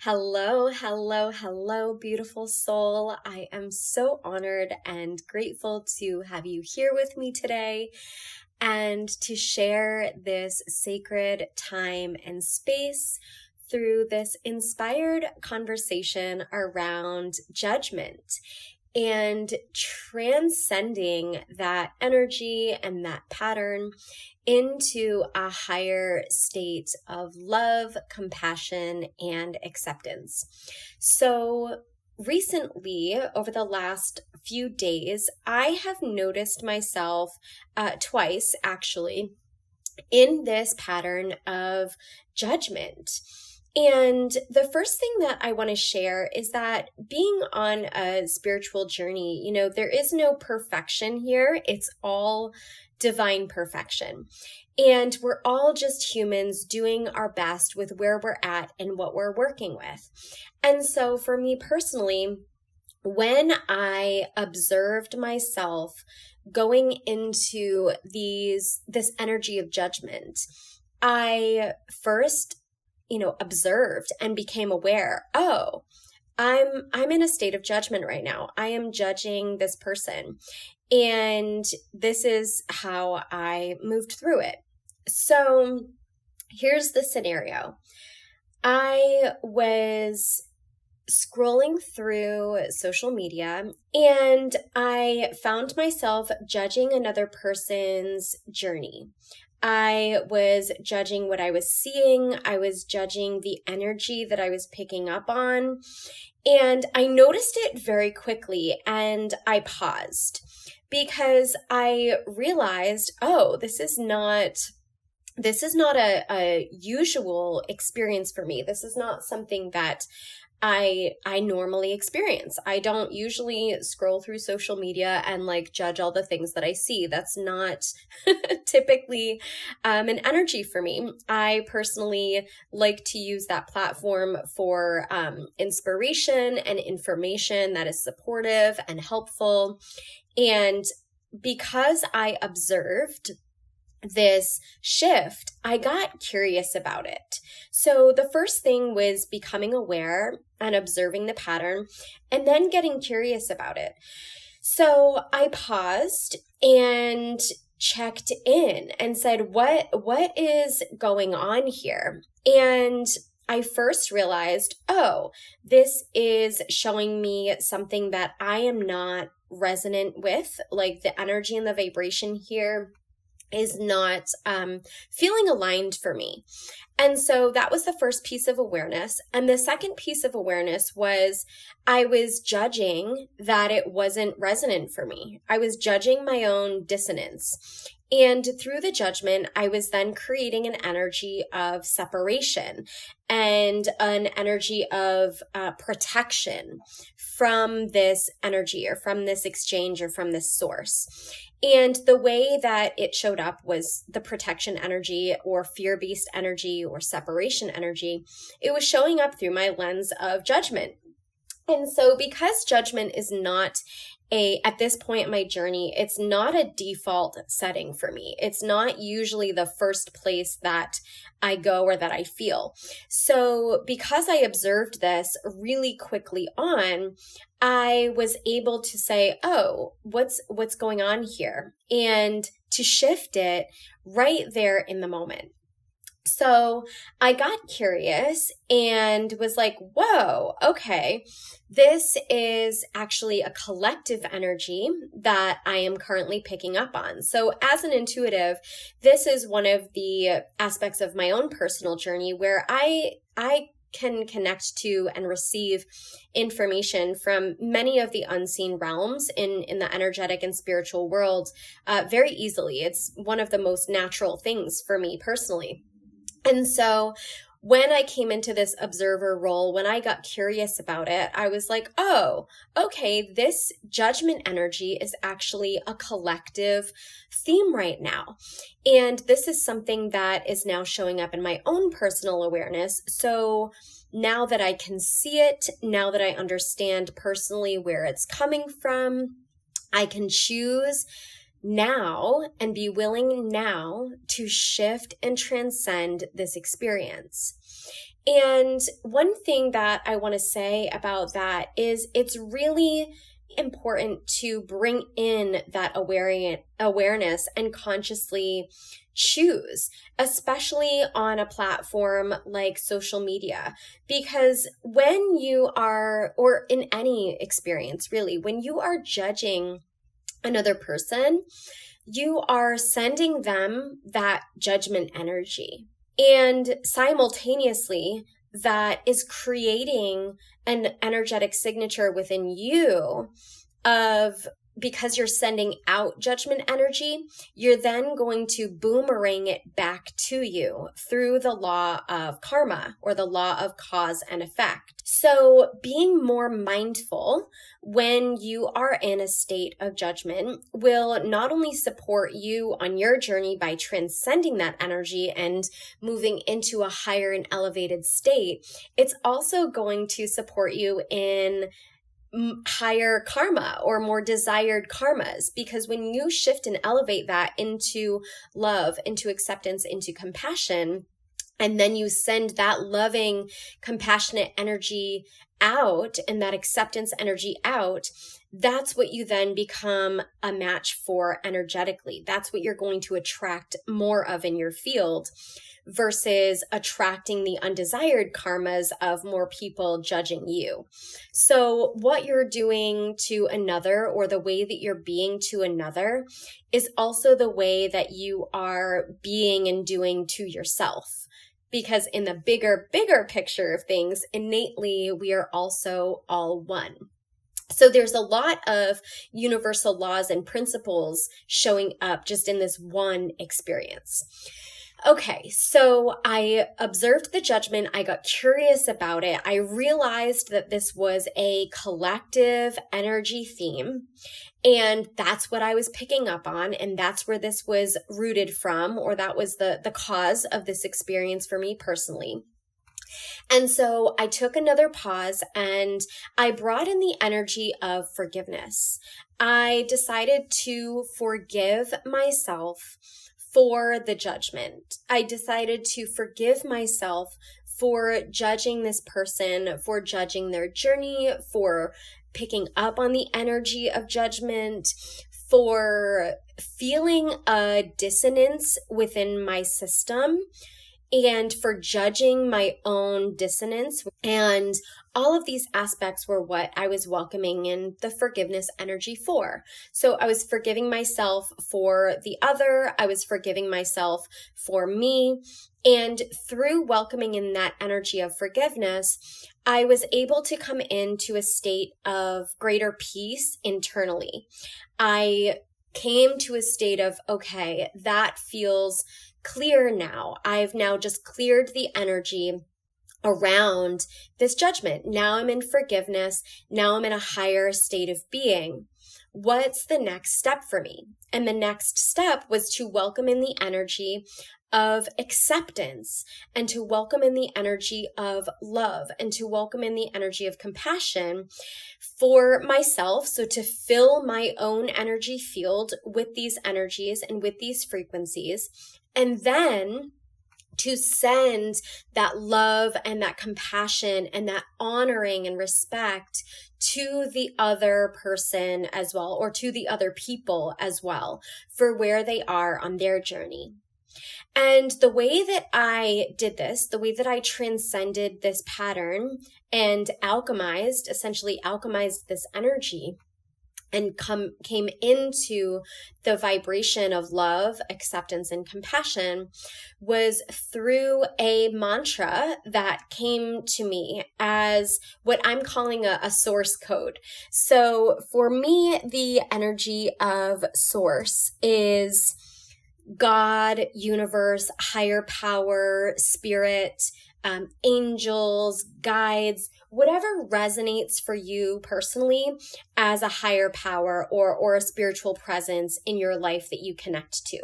Hello, hello, hello, beautiful soul. I am so honored and grateful to have you here with me today and to share this sacred time and space through this inspired conversation around judgment and transcending that energy and that pattern into a higher state of love, compassion, and acceptance. So recently, over the last few days, I have noticed myself twice actually in this pattern of judgment. And the first thing that I want to share is that being on a spiritual journey, there is no perfection here. It's all divine perfection. And we're all just humans doing our best with where we're at and what we're working with. And so for me personally, when I observed myself going into this energy of judgment, I first observed and became aware, oh, I'm in a state of judgment right now. I am judging this person. And this is how I moved through it. So here's the scenario. I was scrolling through social media and I found myself judging another person's journey. I was judging what I was seeing. I was judging the energy that I was picking up on. And I noticed it very quickly and I paused because I realized, oh, this is not a usual experience for me. This is not something that I normally experience. I don't usually scroll through social media and judge all the things that I see. That's not typically an energy for me. I personally like to use that platform for inspiration and information that is supportive and helpful. And because I observed this shift, I got curious about it. So the first thing was becoming aware and observing the pattern and then getting curious about it. So I paused and checked in and said, what is going on here? And I first realized, oh, this is showing me something that I am not resonant with, like the energy and the vibration here is not feeling aligned for me. And so that was the first piece of awareness. And the second piece of awareness was I was judging that it wasn't resonant for me. I was judging my own dissonance. And through the judgment, I was then creating an energy of separation and an energy of protection from this energy or from this exchange or from this source. And the way that it showed up was the protection energy or fear-based energy or separation energy. It was showing up through my lens of judgment. And so because judgment is not at this point in my journey, it's not a default setting for me. It's not usually the first place that I go or that I feel. So because I observed this really quickly on, I was able to say, oh, what's going on here? And to shift it right there in the moment. So I got curious and was like, whoa, okay, this is actually a collective energy that I am currently picking up on. So as an intuitive, this is one of the aspects of my own personal journey where I can connect to and receive information from many of the unseen realms in the energetic and spiritual world very easily. It's one of the most natural things for me personally. And so when I came into this observer role, when I got curious about it, I was like, oh, okay, this judgment energy is actually a collective theme right now. And this is something that is now showing up in my own personal awareness. So now that I can see it, now that I understand personally where it's coming from, I can choose now and be willing now to shift and transcend this experience. And one thing that I want to say about that is it's really important to bring in that awareness and consciously choose, especially on a platform like social media. Because when you are, or in any experience really, when you are judging another person, you are sending them that judgment energy. And simultaneously, that is creating an energetic signature within you of, because you're sending out judgment energy, you're then going to boomerang it back to you through the law of karma, or the law of cause and effect. So being more mindful when you are in a state of judgment will not only support you on your journey by transcending that energy and moving into a higher and elevated state, it's also going to support you in higher karma or more desired karmas. Because when you shift and elevate that into love, into acceptance, into compassion, and then you send that loving, compassionate energy out and that acceptance energy out, that's what you then become a match for energetically. That's what you're going to attract more of in your field, versus attracting the undesired karmas of more people judging you. So what you're doing to another, or the way that you're being to another, is also the way that you are being and doing to yourself. Because in the bigger picture of things, innately, we are also all one. So there's a lot of universal laws and principles showing up just in this one experience. Okay, so I observed the judgment. I got curious about it. I realized that this was a collective energy theme. And that's what I was picking up on. And that's where this was rooted from, or that was the cause of this experience for me personally. And so I took another pause and I brought in the energy of forgiveness. I decided to forgive myself for the judgment. I decided to forgive myself for judging this person, for judging their journey, for picking up on the energy of judgment, for feeling a dissonance within my system, and for judging my own dissonance. And all of these aspects were what I was welcoming in the forgiveness energy for. So I was forgiving myself for the other. I was forgiving myself for me. And through welcoming in that energy of forgiveness, I was able to come into a state of greater peace internally. I came to a state of, okay, that feels clear now. I've now just cleared the energy around this judgment. Now I'm in forgiveness. Now I'm in a higher state of being. What's the next step for me? And the next step was to welcome in the energy of acceptance, and to welcome in the energy of love, and to welcome in the energy of compassion for myself. So to fill my own energy field with these energies and with these frequencies, and then to send that love and that compassion and that honoring and respect to the other person as well, or to the other people as well, for where they are on their journey. And the way that I did this, the way that I transcended this pattern and essentially alchemized this energy, and came into the vibration of love, acceptance, and compassion, was through a mantra that came to me as what I'm calling a source code. So for me, the energy of source is God, universe, higher power, spirit, angels, guides, whatever resonates for you personally as a higher power or a spiritual presence in your life that you connect to.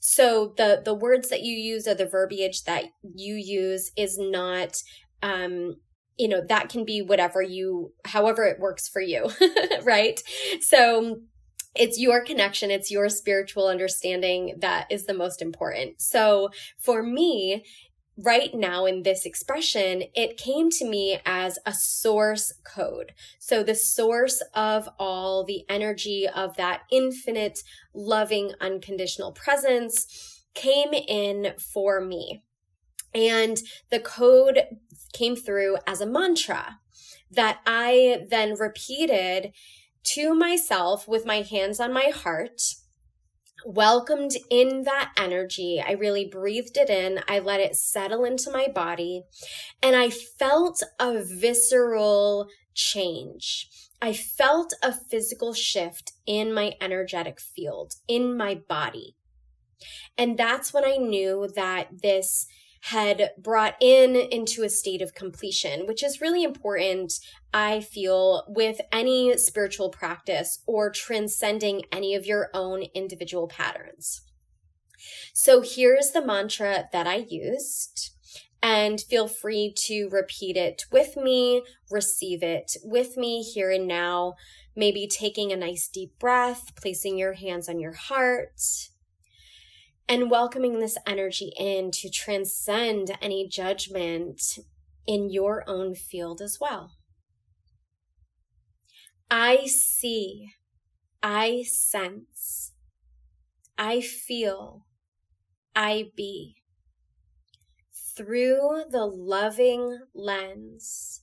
So the words that you use, or the verbiage that you use, is not, that can be however it works for you, right? So It's your connection, it's your spiritual understanding that is the most important. So for me, right now in this expression, it came to me as a source code. So the source of all the energy of that infinite, loving, unconditional presence came in for me. And the code came through as a mantra that I then repeated to myself with my hands on my heart, welcomed in that energy. I really breathed it in. I let it settle into my body, and I felt a visceral change. I felt a physical shift in my energetic field, in my body. And that's when I knew that this had brought into a state of completion, which is really important, I feel, with any spiritual practice or transcending any of your own individual patterns. So here's the mantra that I used, and feel free to repeat it with me, receive it with me here and now, maybe taking a nice deep breath, placing your hands on your heart, and welcoming this energy in to transcend any judgment in your own field as well. I see, I sense, I feel, I be through the loving lens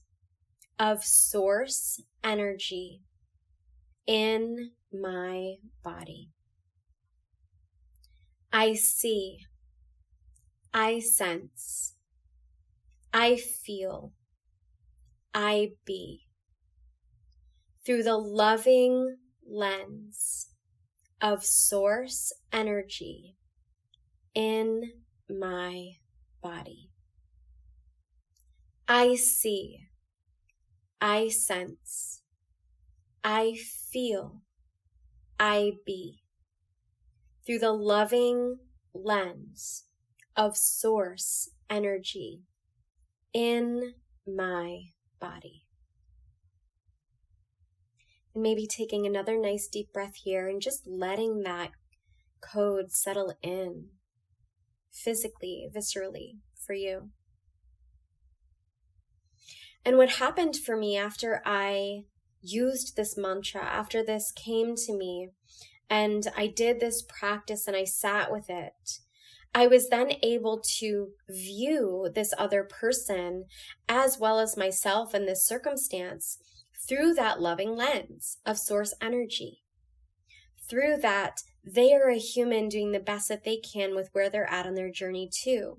of source energy in my body. I see, I sense, I feel, I be through the loving lens of source energy in my body. I see, I sense, I feel, I be through the loving lens of source energy in my body. And maybe taking another nice deep breath here and just letting that code settle in physically, viscerally for you. And what happened for me after I used this mantra, after this came to me, and I did this practice and I sat with it, I was then able to view this other person as well as myself in this circumstance through that loving lens of source energy. Through that, they are a human doing the best that they can with where they're at on their journey too.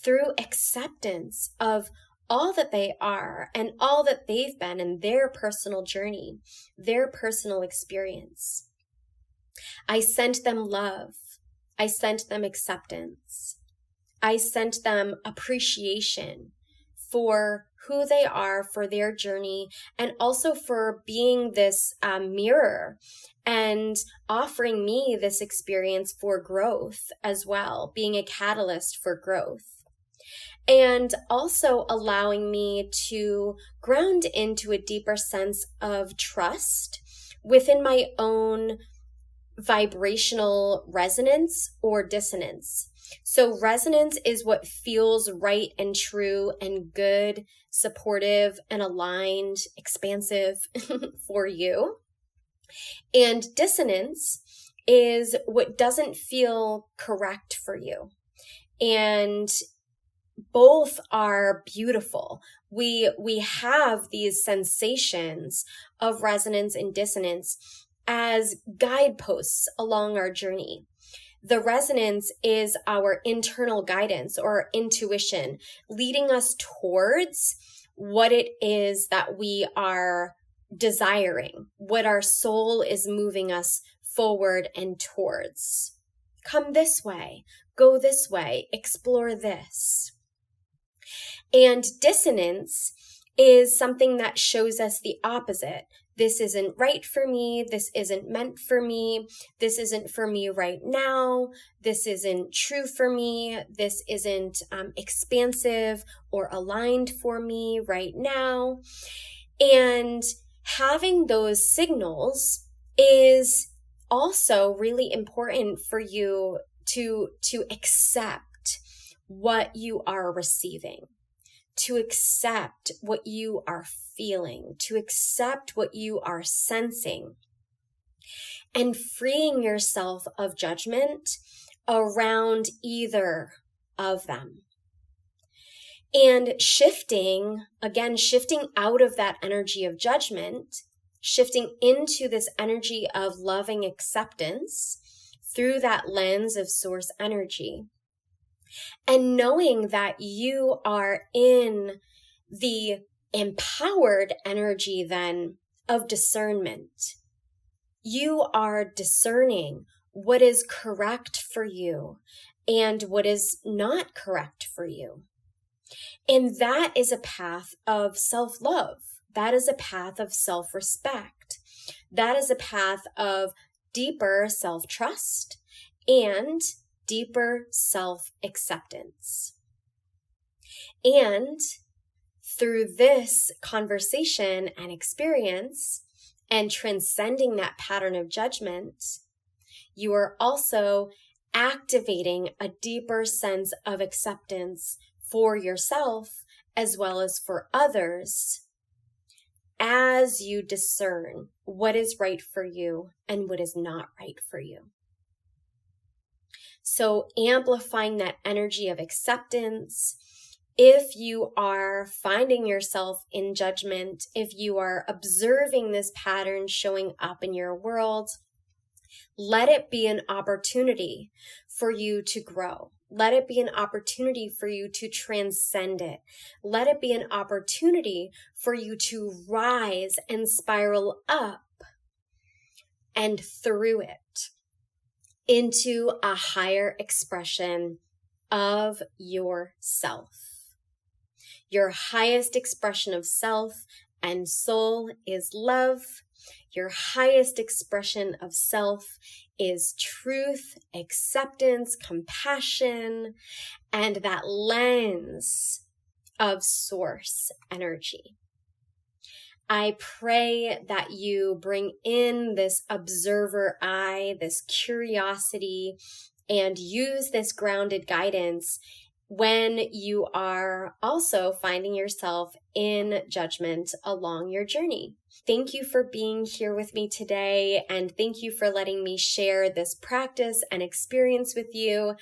Through acceptance of all that they are and all that they've been in their personal journey, their personal experience. I sent them love. I sent them acceptance. I sent them appreciation for who they are, for their journey, and also for being this mirror and offering me this experience for growth as well, being a catalyst for growth. And also allowing me to ground into a deeper sense of trust within my own vibrational resonance or dissonance. So resonance is what feels right and true and good, supportive and aligned, expansive for you. And dissonance is what doesn't feel correct for you. And both are beautiful. We have these sensations of resonance and dissonance as guideposts along our journey. The resonance is our internal guidance or intuition, leading us towards what it is that we are desiring, what our soul is moving us forward and towards. Come this way, go this way, explore this. And dissonance is something that shows us the opposite. This isn't right for me. This isn't meant for me. This isn't for me right now. This isn't true for me. This isn't expansive or aligned for me right now. And having those signals is also really important for you to accept what you are receiving, to accept what you are feeling, to accept what you are sensing, and freeing yourself of judgment around either of them. And shifting out of that energy of judgment, shifting into this energy of loving acceptance through that lens of source energy. And knowing that you are in the empowered energy then of discernment. You are discerning what is correct for you and what is not correct for you. And that is a path of self-love. That is a path of self-respect. That is a path of deeper self-trust and deeper self-acceptance. And through this conversation and experience and transcending that pattern of judgment, you are also activating a deeper sense of acceptance for yourself as well as for others as you discern what is right for you and what is not right for you. So amplifying that energy of acceptance, if you are finding yourself in judgment, if you are observing this pattern showing up in your world, let it be an opportunity for you to grow. Let it be an opportunity for you to transcend it. Let it be an opportunity for you to rise and spiral up and through it into a higher expression of yourself. Your highest expression of self and soul is love. Your highest expression of self is truth, acceptance, compassion, and that lens of source energy. I pray that you bring in this observer eye, this curiosity, and use this grounded guidance when you are also finding yourself in judgment along your journey. Thank you for being here with me today, and thank you for letting me share this practice and experience with you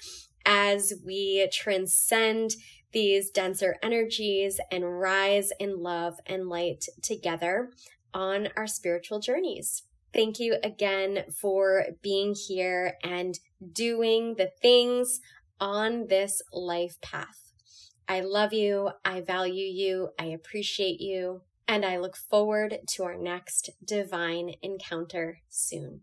as we transcend these denser energies and rise in love and light together on our spiritual journeys. Thank you again for being here and doing the things on this life path. I love you, I value you, I appreciate you, and I look forward to our next divine encounter soon.